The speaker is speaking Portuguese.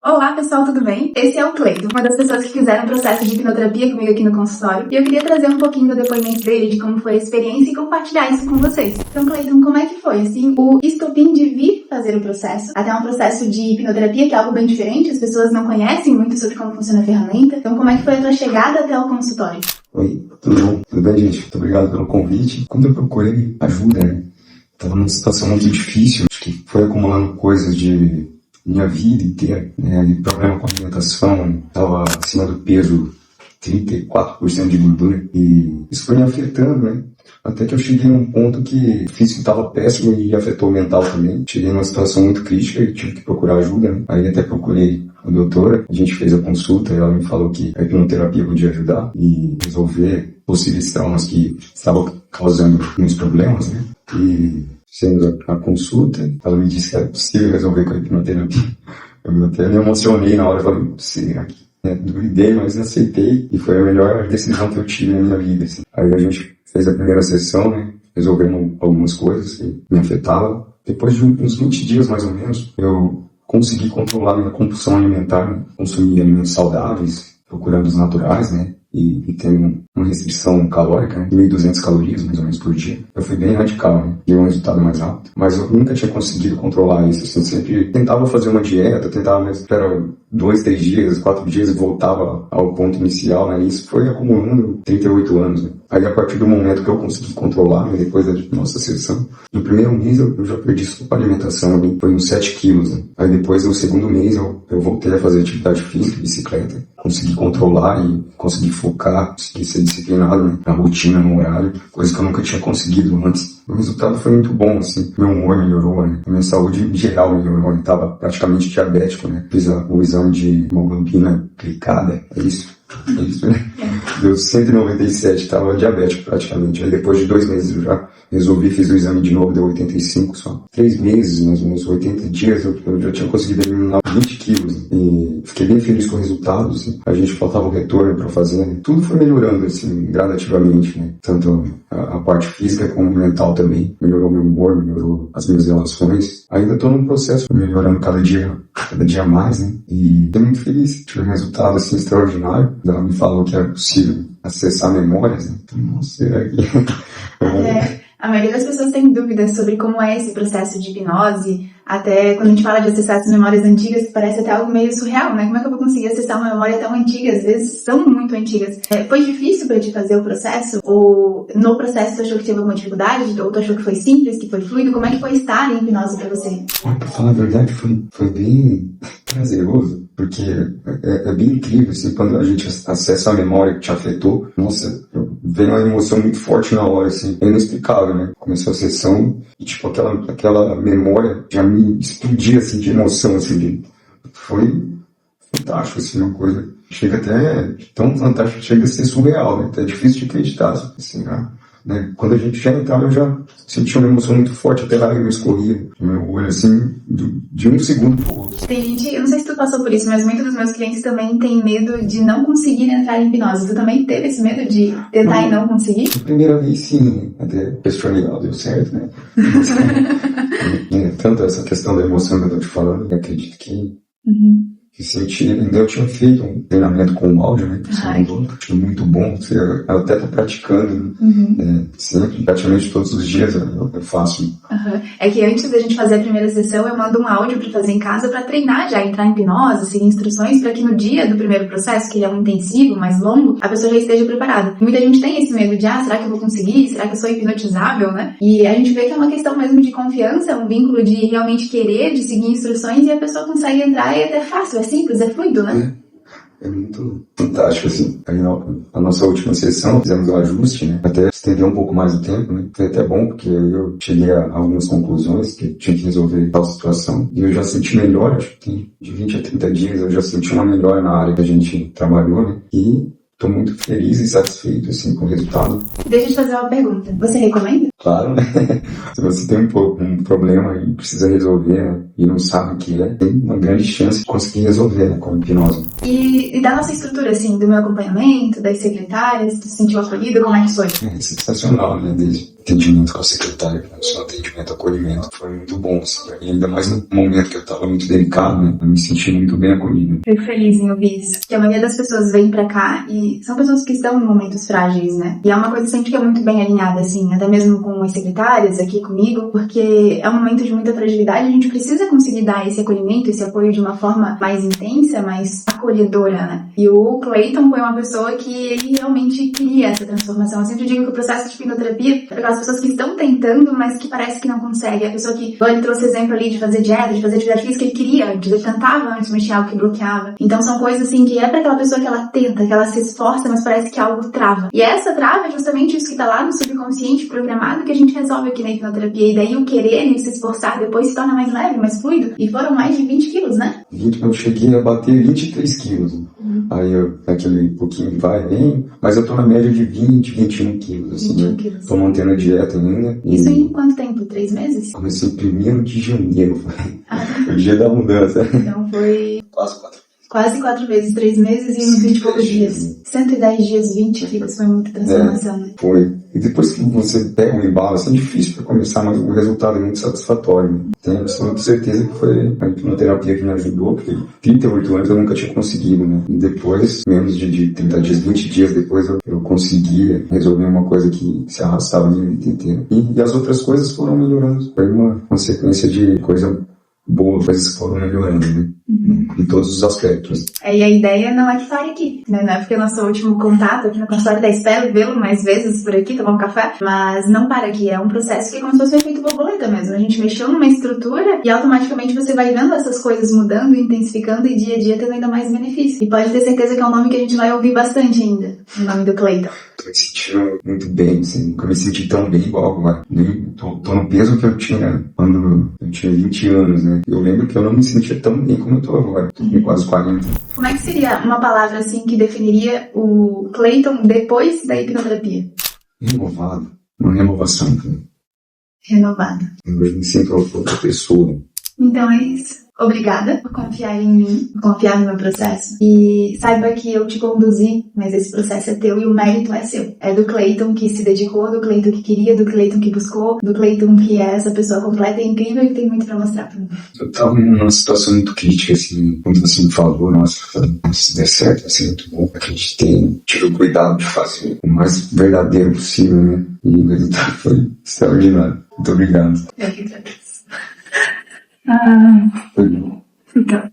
Olá pessoal, tudo bem? Esse é o Cleiton, uma das pessoas que fizeram o processo de hipnoterapia comigo aqui no consultório, e eu queria trazer um pouquinho do depoimento dele, de como foi a experiência e compartilhar isso com vocês. Então, Cleiton, como é que foi, assim, o estopim de vir fazer o processo? Até um processo de hipnoterapia que é algo bem diferente, as pessoas não conhecem muito sobre como funciona a ferramenta. Então, como é que foi a tua chegada até o consultório? Oi, tudo bom? Tudo bem, gente? Muito obrigado pelo convite. Quando eu procurei ajuda, tava numa situação muito difícil, acho que foi acumulando coisas de minha vida inteira, e problema com a alimentação, estava acima do peso, 34% de gordura, e isso foi me afetando, até que eu cheguei num ponto que o físico estava péssimo e afetou o mental também. Cheguei numa situação muito crítica e tive que procurar ajuda, Aí até procurei a doutora, a gente fez a consulta e ela me falou que a hipnoterapia podia ajudar e resolver possíveis traumas que estavam causando muitos problemas, E fizemos a consulta, ela me disse que era possível resolver com a hipnoterapia. Eu até me emocionei na hora, eu falei, será que? Duvidei, mas aceitei e foi a melhor decisão que eu tive na minha vida. Aí a gente fez a primeira sessão, resolvemos algumas coisas que me afetavam. Depois de uns 20 dias mais ou menos, eu consegui controlar minha compulsão alimentar, consumir alimentos saudáveis, procurando os naturais, e tendo uma restrição calórica, 1.200 calorias mais ou menos por dia. Eu fui bem radical, deu um resultado mais rápido, mas eu nunca tinha conseguido controlar isso, sempre tentava fazer uma dieta, mas era 2, 3 dias, 4 dias e voltava ao ponto inicial, Isso foi acumulando 38 anos, Aí a partir do momento que eu consegui controlar, depois da nossa sessão, no primeiro mês eu já perdi só a alimentação, foi uns 7 quilos, Aí depois no segundo mês eu voltei a fazer atividade física, bicicleta, consegui controlar e consegui focar, consegui ser disciplinado na rotina, no horário, coisa que eu nunca tinha conseguido antes. O resultado foi muito bom, meu humor melhorou, A minha saúde em geral melhorou, eu estava praticamente diabético, Fiz o exame de hemoglobina glicada, é isso, Deu 197, estava diabético praticamente. Aí depois de 2 meses eu já resolvi, fiz o exame de novo, deu 85 só. 3 meses, mais ou menos, 80 dias, eu já tinha conseguido eliminar 20 quilos. E fiquei bem feliz com o resultado, A gente faltava um retorno para fazer. Tudo foi melhorando, gradativamente, Tanto a parte física como mental também. Melhorou meu humor, melhorou as minhas relações. Ainda estou num processo melhorando cada dia mais, E estou muito feliz. Tive um resultado, extraordinário. Ela me falou que era possível acessar memórias, Nossa, será que... A maioria das pessoas tem dúvidas sobre como é esse processo de hipnose, até quando a gente fala de acessar as memórias antigas, parece até algo meio surreal, Como é que eu vou conseguir acessar uma memória tão antiga? Às vezes são muito antigas. Foi difícil para te fazer o processo? Ou no processo tu achou que teve alguma dificuldade? Ou tu achou que foi simples, que foi fluido? Como é que foi estar em hipnose para você? Pra falar a verdade, foi bem prazeroso, porque é bem incrível, quando a gente acessa a memória que te afetou, nossa, vem uma emoção muito forte na hora, é inexplicável, Começou a sessão e, aquela memória já me explodia, de emoção, foi fantástico, uma coisa, chega até, tão fantástico, chega a ser surreal, Até é difícil de acreditar, Quando a gente já entrava, eu já sentia uma emoção muito forte, até lá eu escorria no meu olho, de um segundo pro outro. Tem gente, eu não sei se tu passou por isso, mas muitos dos meus clientes também têm medo de não conseguir entrar em hipnose. Tu também teve esse medo de tentar e não conseguir? A primeira vez sim, até questionei, deu certo, Tanto essa questão da emoção que eu tô te falando, eu acredito que... senti, ainda eu tinha feito um treinamento com o áudio, Foi muito bom, eu até tô praticando, sempre, praticamente todos os dias eu faço. É que antes da gente fazer a primeira sessão, eu mando um áudio para fazer em casa para treinar já, entrar em hipnose, seguir instruções, para que no dia do primeiro processo, que ele é um intensivo, mais longo, a pessoa já esteja preparada. Muita gente tem esse medo de, será que eu vou conseguir? Será que eu sou hipnotizável, E a gente vê que é uma questão mesmo de confiança, um vínculo de realmente querer, de seguir instruções, e a pessoa consegue entrar e é até fácil, é simples, é fluido, É muito fantástico, Aí na nossa última sessão fizemos um ajuste, até estender um pouco mais o tempo, Foi até bom, porque eu cheguei a algumas conclusões que tinha que resolver tal situação. E eu já senti melhor, acho que tem de 20 a 30 dias, eu já senti uma melhora na área que a gente trabalhou, E estou muito feliz e satisfeito, com o resultado. Deixa eu te fazer uma pergunta. Você recomenda? Claro, né? Se você tem um problema e precisa resolver, né, e não sabe o que é, tem uma grande chance de conseguir resolver, né, com a hipnose. E da nossa estrutura, assim, do meu acompanhamento, das secretárias, tu se sentiu acolhido, como é que foi? É sensacional, né? Desde atendimento com a secretária, seu atendimento, acolhimento, foi muito bom, assim, pra mim, ainda mais no momento que eu tava muito delicado, né? Eu me senti muito bem acolhido. Fico feliz em ouvir isso. Que a maioria das pessoas vem pra cá e são pessoas que estão em momentos frágeis, né? E é uma coisa sempre que é muito bem alinhada, assim, até mesmo com as secretárias aqui comigo, porque é um momento de muita fragilidade, a gente precisa conseguir dar esse acolhimento, esse apoio de uma forma mais intensa, mais acolhedora, né? E o Clayton foi uma pessoa que ele realmente queria essa transformação. Eu sempre digo que o processo de hipnoterapia é para as pessoas que estão tentando, mas que parece que não conseguem. A pessoa que, ele trouxe exemplo ali de fazer dieta, de fazer atividade física, ele queria antes, ele tentava antes, mas tinha algo que bloqueava. Então são coisas assim que é para aquela pessoa que ela tenta, que ela se esforça, mas parece que algo trava. E essa trava é justamente isso que tá lá no subconsciente programado que a gente resolve aqui na hipnoterapia. E daí o querer e se esforçar depois se torna mais leve, mais fluido. E foram mais de 20 quilos, né? Eu cheguei a bater 23 quilos. Aí aquele pouquinho vai e vem, mas eu tô na média de 20, 21 quilos, assim, 21 né? quilos. Tô mantendo a dieta ainda. Isso em quanto tempo? 3 meses? Comecei 1º de janeiro, foi o dia da mudança. Então foi Quase 4 vezes, 3 meses e uns 20 e poucos dias. 110 dias, 20 quilos, foi muita transformação, né? Foi. E depois que você pega um embalo, assim, é difícil para começar, mas o resultado é muito satisfatório. Né? Tenho absoluta certeza que foi a hipnoterapia que me ajudou, porque 38 anos eu nunca tinha conseguido, né? E depois, menos de 30 dias, 20 dias depois, eu conseguia resolver uma coisa que se arrastava a minha vida inteira. E as outras coisas foram melhorando. Foi uma consequência de coisa boa, coisas que foram melhorando, né? Em todos os aspectos. E a ideia não é que pare aqui, né? Não é porque é nosso último contato aqui no consultório da espero vê-lo mais vezes por aqui, tomar um café, mas não para aqui. É um processo que é como se fosse um efeito borboleta mesmo. A gente mexeu numa estrutura e automaticamente você vai vendo essas coisas mudando, intensificando e dia a dia tendo ainda mais benefício. E pode ter certeza que é um nome que a gente vai ouvir bastante ainda, o nome do Clayton. Tô me sentindo muito bem, assim, nunca me senti tão bem igual agora. Tô no peso que eu tinha quando eu tinha 20 anos, né? Eu lembro que eu não me sentia tão bem como eu tô agora, tô com quase 40. Como é que seria uma palavra assim que definiria o Clayton depois da hipnoterapia? Renovado, uma renovação. Renovado. Eu me sinto outra pessoa. Então é isso. Obrigada por confiar em mim, por confiar no meu processo. E saiba que eu te conduzi, mas esse processo é teu e o mérito é seu. É do Clayton que se dedicou, do Clayton que queria, do Clayton que buscou, do Clayton que é essa pessoa completa e incrível e que tem muito pra mostrar pra mim. Eu tava numa situação muito crítica, assim, quando você me falou, nossa, se der certo vai ser muito bom, porque a gente tive o cuidado de fazer o mais verdadeiro possível, né? E o resultado foi extraordinário. Muito obrigado. Eu que agradeço. Foi bom. Então.